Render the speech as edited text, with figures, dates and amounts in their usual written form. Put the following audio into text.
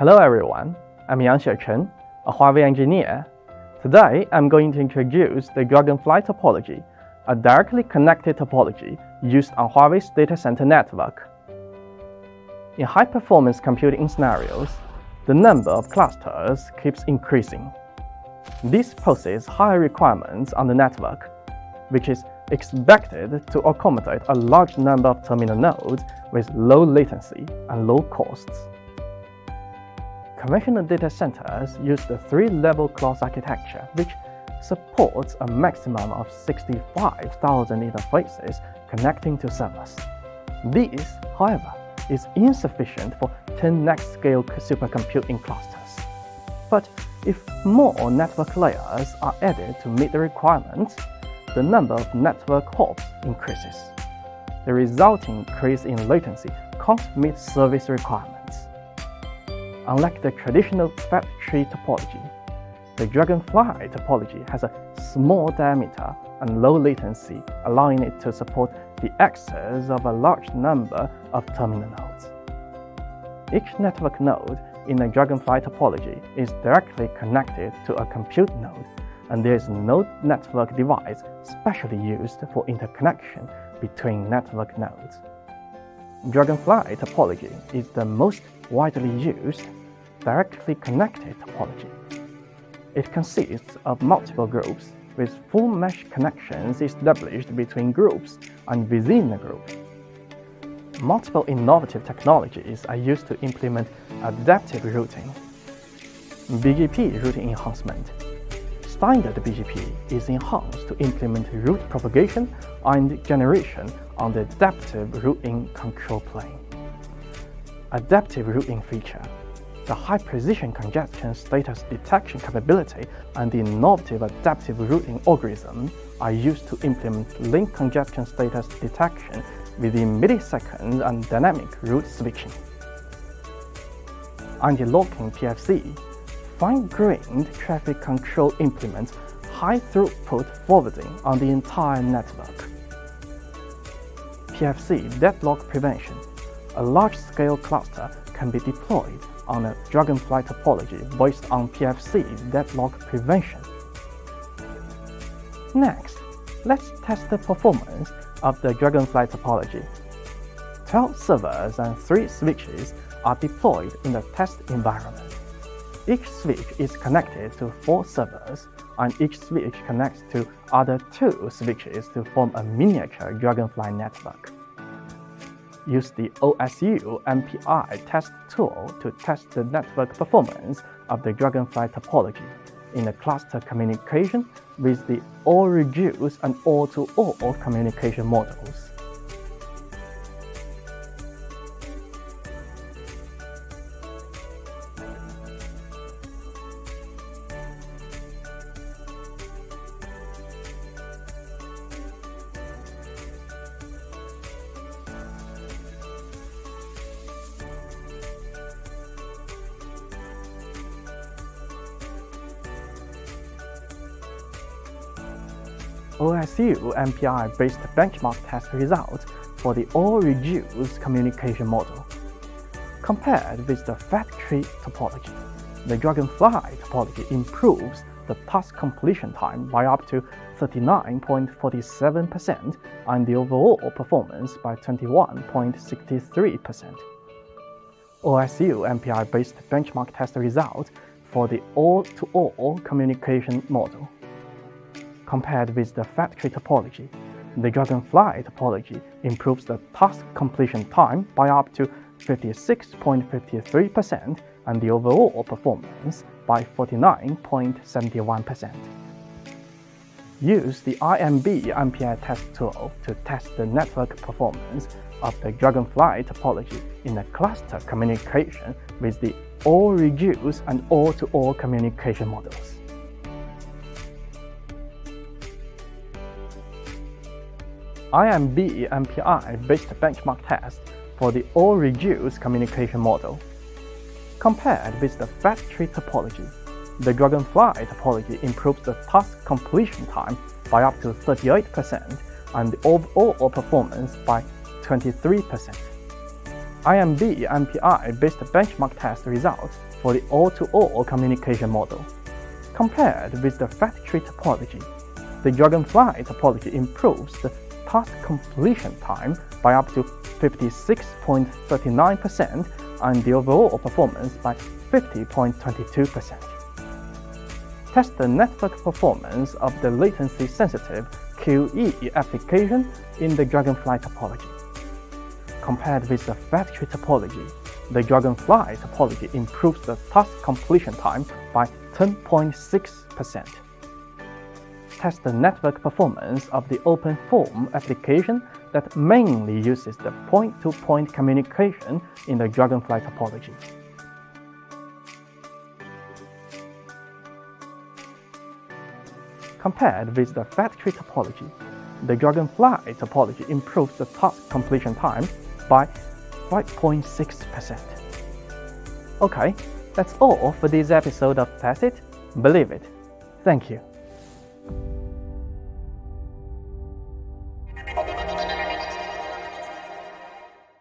Hello everyone, I'm Yang Xiaochen, a Huawei engineer. Today I'm going to introduce the Dragonfly Topology, a directly connected topology used on Huawei's data center network. In high-performance computing scenarios, the number of clusters keeps increasing. This poses higher requirements on the network, which is expected to accommodate a large number of terminal nodes with low latency and low costs. Conventional data centers use the three-level class architecture, which supports a maximum of 65,000 interfaces connecting to servers. This, however, is insufficient for 10 next-scale supercomputing clusters. But if more network layers are added to meet the requirements, the number of network hops increases. The resulting increase in latency can't meet service requirements. Unlike the traditional fat tree topology, the Dragonfly topology has a small diameter and low latency, allowing it to support the access of a large number of terminal nodes. Each network node in the Dragonfly topology is directly connected to a compute node, and there is no network device specially used for interconnection between network nodes. Dragonfly topology is the most widely used directly connected topology. It consists of multiple groups with full mesh connections established between groups and within a group. Multiple innovative technologies are used to implement adaptive routing. BGP routing enhancement. Standard BGP is enhanced to implement route propagation and generation on the adaptive routing control plane. Adaptive routing feature. The high-precision congestion status detection capability and the innovative adaptive routing algorithm are used to implement link congestion status detection within milliseconds and dynamic route switching. Anti-locking PFC. Fine-grained traffic control implements high-throughput forwarding on the entire network. PFC deadlock prevention. A large-scale cluster can be deployed on a Dragonfly topology based on PFC deadlock prevention. Next, let's test the performance of the Dragonfly topology. 12 servers and 3 switches are deployed in the test environment. Each switch is connected to 4 servers, and each switch connects to other 2 switches to form a miniature Dragonfly network. Use the OSU MPI test tool to test the network performance of the Dragonfly topology in the cluster communication with the all-reduce and all-to-all communication models. OSU MPI-based benchmark test results for the all-reduced communication model. Compared with the fat tree topology, the Dragonfly topology improves the task completion time by up to 39.47% and the overall performance by 21.63%. OSU MPI-based benchmark test results for the all-to-all communication model. Compared with the fat tree topology, the Dragonfly topology improves the task completion time by up to 56.53% and the overall performance by 49.71%. Use the IMB MPI test tool to test the network performance of the Dragonfly topology in the cluster communication with the all-reduce and all-to-all communication models. IMB MPI-based benchmark test for the all-reduce communication model. Compared with the fat tree topology, the Dragonfly topology improves the task completion time by up to 38% and the overall performance by 23%. IMB MPI-based benchmark test results for the all-to-all communication model. Compared with the factory topology, the Dragonfly topology improves the task completion time by up to 56.39% and the overall performance by 50.22%. Test the network performance of the latency-sensitive QE application in the Dragonfly topology. Compared with the factory topology, the Dragonfly topology improves the task completion time by 10.6%. Test the network performance of the open-form application that mainly uses the point-to-point communication in the Dragonfly topology. Compared with the factory topology, the Dragonfly topology improves the task completion time by 5.6%. Okay, that's all for this episode of Test It, Believe It. Thank you.